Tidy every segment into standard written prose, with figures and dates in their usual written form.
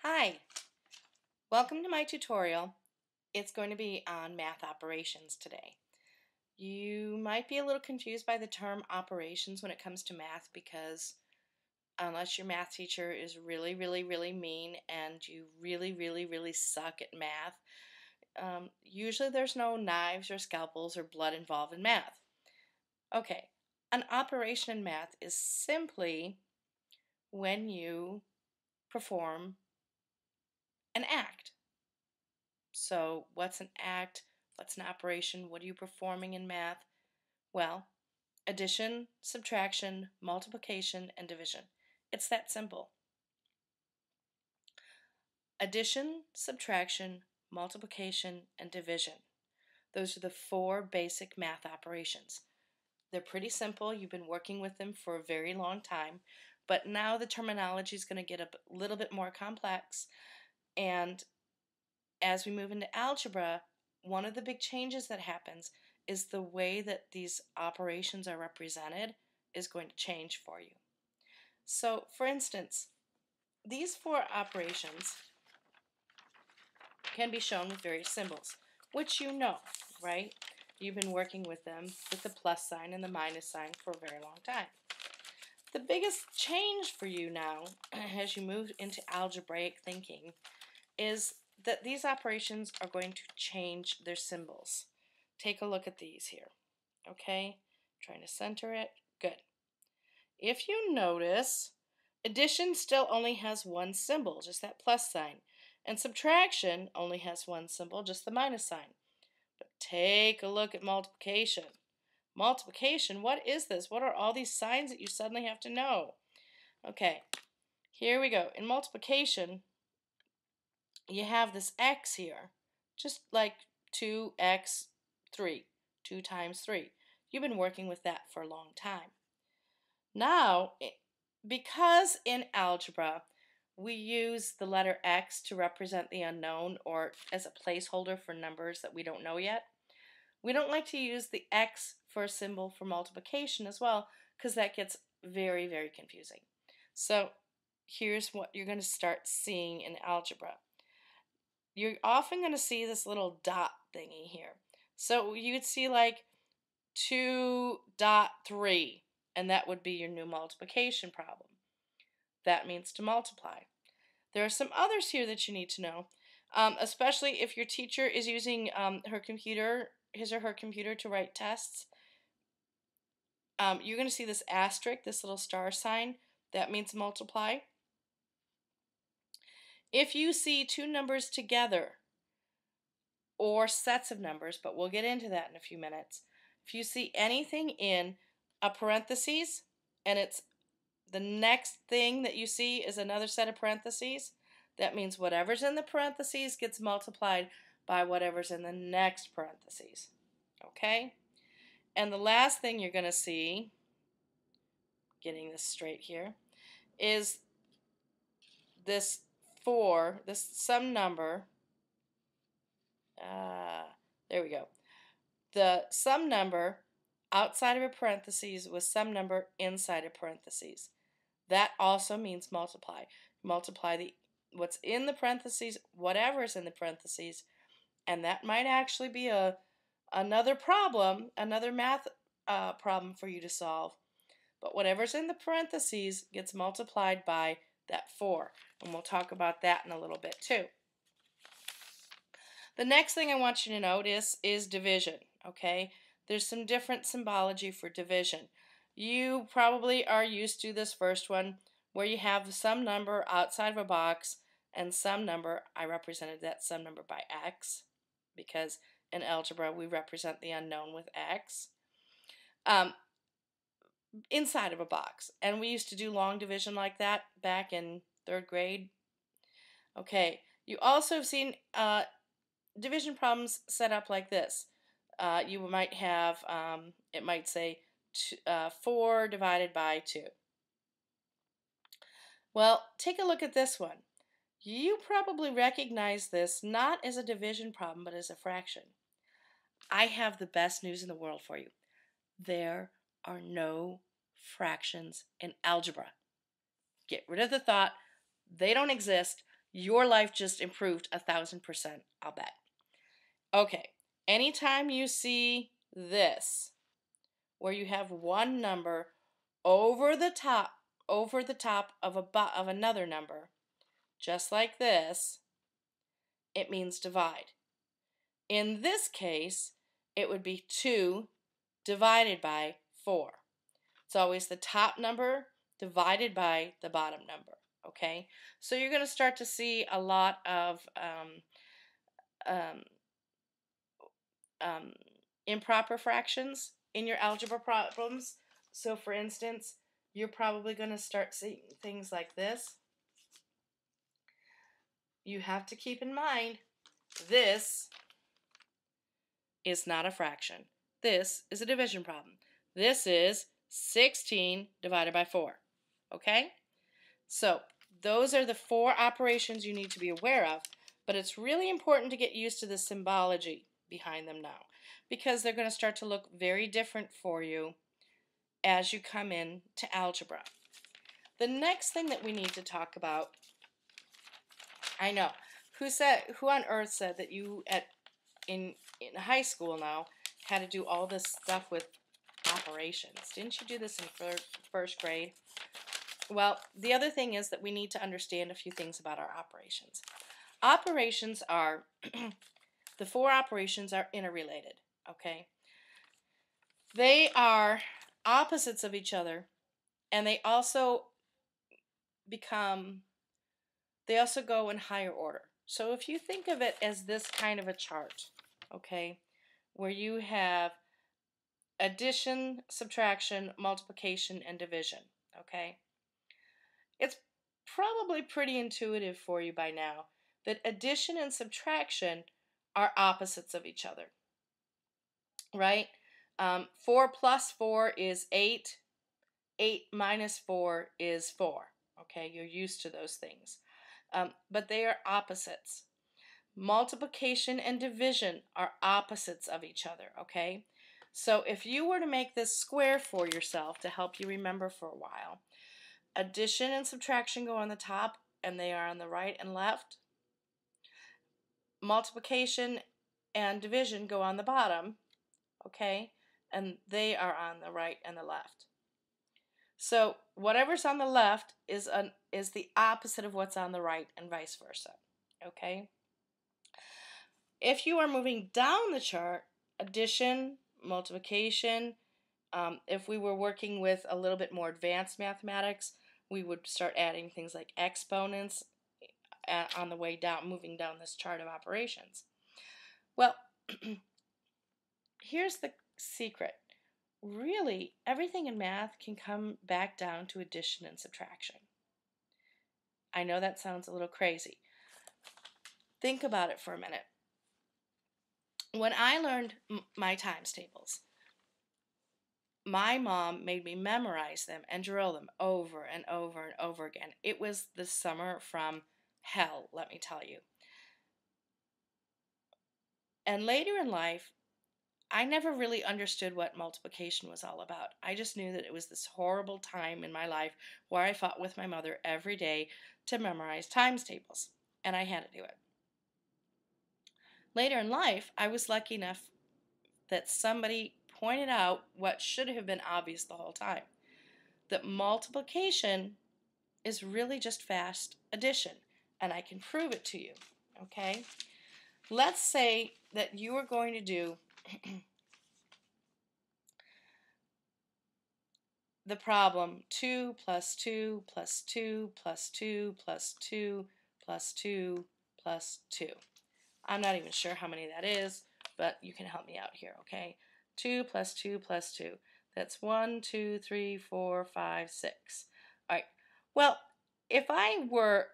Hi, welcome to my tutorial. It's going to be on math operations today. You might be a little confused by the term operations when it comes to math because unless your math teacher is really mean and you really suck at math, usually there's no knives or scalpels or blood involved in math. Okay, an operation in math is simply when you perform an act. So what's an act? What's an operation? What are you performing in math? Well, addition, subtraction, multiplication, and division. It's that simple. Addition, subtraction, multiplication, and division. Those are the four basic math operations. They're pretty simple. You've been working with them for a very long time, but now the terminology is going to get a little bit more complex, and as we move into algebra, one of the big changes that happens is the way that these operations are represented is going to change for you. So, for instance, these four operations can be shown with various symbols, which you know, right? You've been working with them with the plus sign and the minus sign for a very long time. The biggest change for you now, as you move into algebraic thinking, is that these operations are going to change their symbols. Take a look at these here. Okay, trying to center it. Good. If you notice, addition still only has one symbol, just that plus sign, and subtraction only has one symbol, just the minus sign. But take a look at multiplication. Multiplication, what is this? What are all these signs that you suddenly have to know? Okay, here we go. In multiplication, you have this x here, just like 2x 3, 2 times 3. You've been working with that for a long time. Now, because in algebra we use the letter x to represent the unknown or as a placeholder for numbers that we don't know yet, we don't like to use the x for a symbol for multiplication as well because that gets very confusing. So here's what you're going to start seeing in algebra. You're often going to see this little dot thingy here. So you'd see like 2.3, and that would be your new multiplication problem. That means to multiply. There are some others here that you need to know, especially if your teacher is using his or her computer to write tests. You're going to see this asterisk, this little star sign. That means multiply. If you see two numbers together, or sets of numbers, but we'll get into that in a few minutes. If you see anything in a parentheses, and it's the next thing that you see is another set of parentheses, that means whatever's in the parentheses gets multiplied by whatever's in the next parentheses. Okay? And the last thing you're going to see, getting this straight here, is this 4, this sum number. There we go. The sum number outside of a parentheses with some number inside a parentheses. That also means multiply. Multiply what's in the parentheses, whatever's in the parentheses, and that might actually be another problem, another math problem for you to solve. But whatever's in the parentheses gets multiplied by that 4, and we'll talk about that in a little bit too. The next thing I want you to notice is division, okay? There's some different symbology for division. You probably are used to this first one where you have some number outside of a box and some number, I represented that some number by x because in algebra we represent the unknown with x, inside of a box. And we used to do long division like that back in 3rd grade. Okay, you also have seen division problems set up like this. You might have, it might say 4 divided by 2. Well, take a look at this one. You probably recognize this not as a division problem, but as a fraction. I have the best news in the world for you. There are no fractions in algebra. Get rid of the thought. They don't exist. your life just improved 1,000%, I'll bet. Okay, anytime you see this, where you have one number over the top of another number, just like this, it means divide. In this case, it would be 2 divided by 4. It's always the top number divided by the bottom number, okay? So you're going to start to see a lot of improper fractions in your algebra problems. So for instance, you're probably going to start seeing things like this. You have to keep in mind, this is not a fraction. This is a division problem. This is 16 divided by 4. Okay? So those are the 4 operations you need to be aware of, but it's really important to get used to the symbology behind them now, because they're going to start to look very different for you as you come in to algebra. The next thing that we need to talk about, I know, who on earth said that you in high school now had to do all this stuff with operations? Didn't you do this in first grade? Well, the other thing is that we need to understand a few things about our operations. Operations are, the 4 operations are interrelated, okay? They are opposites of each other, and they also go in higher order. So if you think of it as this kind of a chart, okay, where you have addition, subtraction, multiplication, and division, okay? It's probably pretty intuitive for you by now that addition and subtraction are opposites of each other, right? 4 plus 4 is 8. 8 minus 4 is 4. Okay, you're used to those things. But they are opposites. Multiplication and division are opposites of each other, okay? So if you were to make this square for yourself to help you remember for a while, addition and subtraction go on the top, and they are on the right and left. Multiplication and division go on the bottom, okay? And they are on the right and the left. So whatever's on the left is the opposite of what's on the right, and vice versa, okay? If you are moving down the chart, addition, multiplication, if we were working with a little bit more advanced mathematics, we would start adding things like exponents on the way down, moving down this chart of operations. Well, here's the secret. Really, everything in math can come back down to addition and subtraction. I know that sounds a little crazy. Think about it for a minute. When I learned my times tables, my mom made me memorize them and drill them over and over and over again. It was the summer from hell, let me tell you. And later in life, I never really understood what multiplication was all about. I just knew that it was this horrible time in my life where I fought with my mother every day to memorize times tables, and I had to do it. Later in life, I was lucky enough that somebody pointed out what should have been obvious the whole time, that multiplication is really just fast addition, and I can prove it to you, okay? Let's say that you are going to do the problem 2 plus 2 plus 2 plus 2 plus 2 plus 2 plus 2. I'm not even sure how many that is, but you can help me out here, okay? 2 plus 2 plus 2. That's 1, 2, 3, 4, 5, 6. All right. Well, if I were,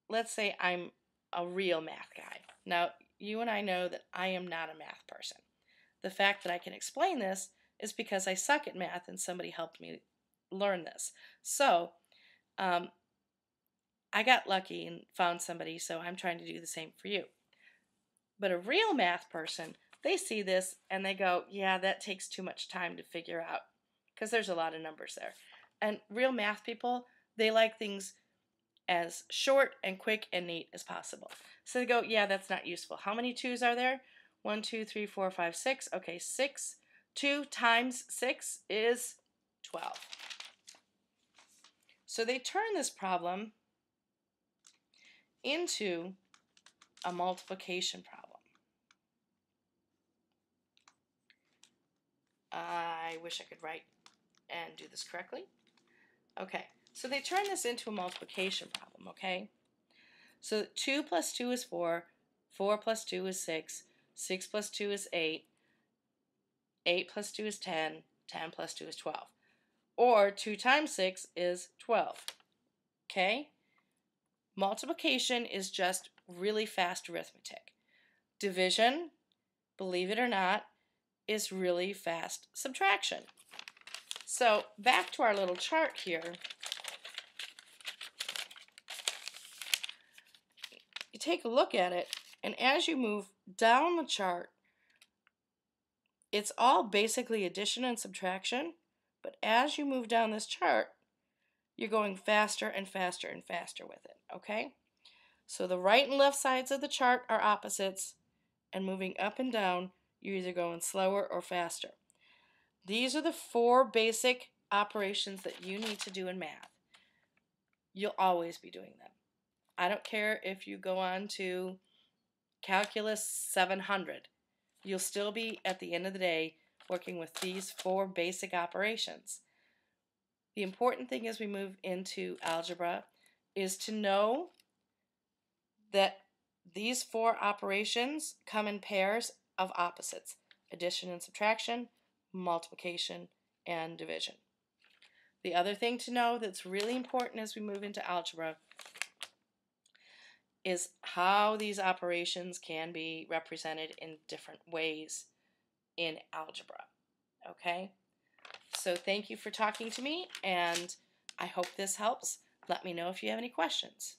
let's say I'm a real math guy. Now, you and I know that I am not a math person. The fact that I can explain this is because I suck at math and somebody helped me learn this. So, I got lucky and found somebody, so I'm trying to do the same for you. But a real math person, they see this and they go, yeah, that takes too much time to figure out, because there's a lot of numbers there. And real math people, they like things as short and quick and neat as possible. So they go, yeah, that's not useful. How many 2's are there? 1, 2, 3, 4, 5, 6. Okay, 6. 2 times 6 is 12. So they turn this problem into a multiplication problem. I wish I could write and do this correctly. Okay, so they turn this into a multiplication problem, okay? So 2 plus 2 is 4, 4 plus 2 is 6, 6 plus 2 is 8, 8 plus 2 is 10, 10 plus 2 is 12. Or 2 times 6 is 12, okay? Multiplication is just really fast arithmetic. Division, believe it or not, is really fast subtraction. So back to our little chart here. You take a look at it, and as you move down the chart, it's all basically addition and subtraction, but as you move down this chart, you're going faster and faster and faster with it, okay? So the right and left sides of the chart are opposites, and moving up and down, you're either going slower or faster. These are the 4 basic operations that you need to do in math. You'll always be doing them. I don't care if you go on to Calculus 700. You'll still be, at the end of the day, working with these 4 basic operations. The important thing as we move into algebra is to know that these 4 operations come in pairs of opposites: addition and subtraction, multiplication, and division. The other thing to know that's really important as we move into algebra is how these operations can be represented in different ways in algebra. Okay? So thank you for talking to me, and I hope this helps. Let me know if you have any questions.